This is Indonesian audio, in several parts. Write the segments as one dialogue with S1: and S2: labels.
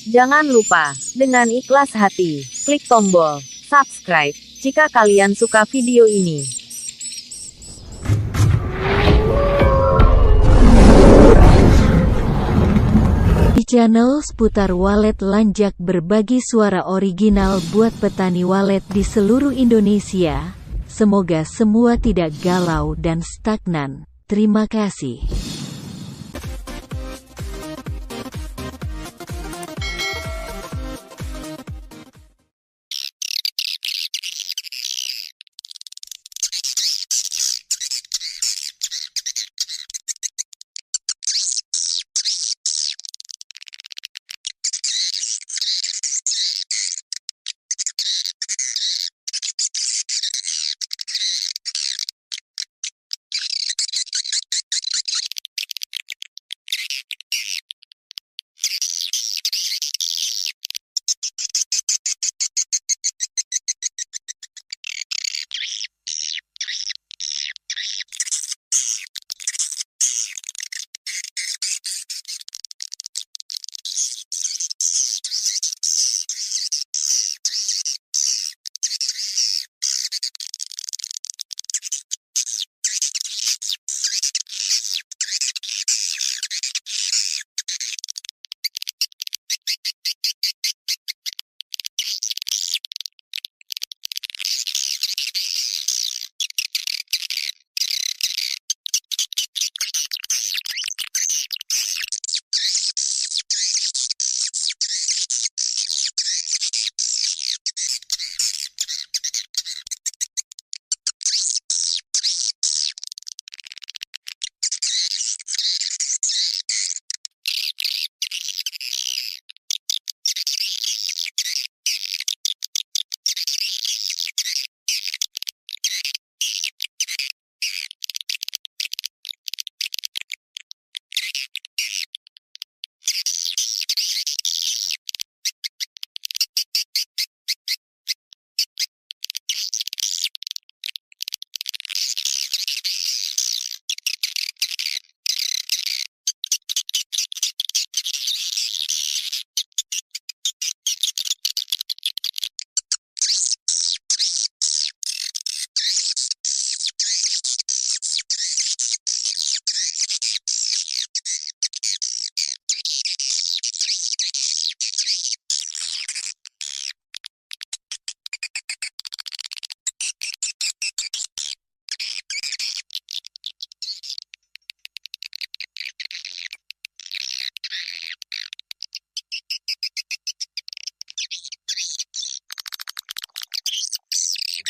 S1: Jangan lupa, dengan ikhlas hati, klik tombol subscribe jika kalian suka video ini.
S2: Di channel seputar walet Lanjak berbagi suara original buat petani walet di seluruh Indonesia. Semoga semua tidak galau dan stagnan. Terima kasih.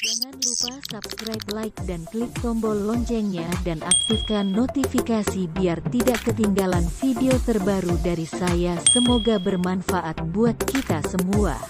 S2: Jangan lupa subscribe, like, dan klik tombol loncengnya dan aktifkan notifikasi biar tidak ketinggalan video terbaru dari saya. Semoga bermanfaat buat kita semua.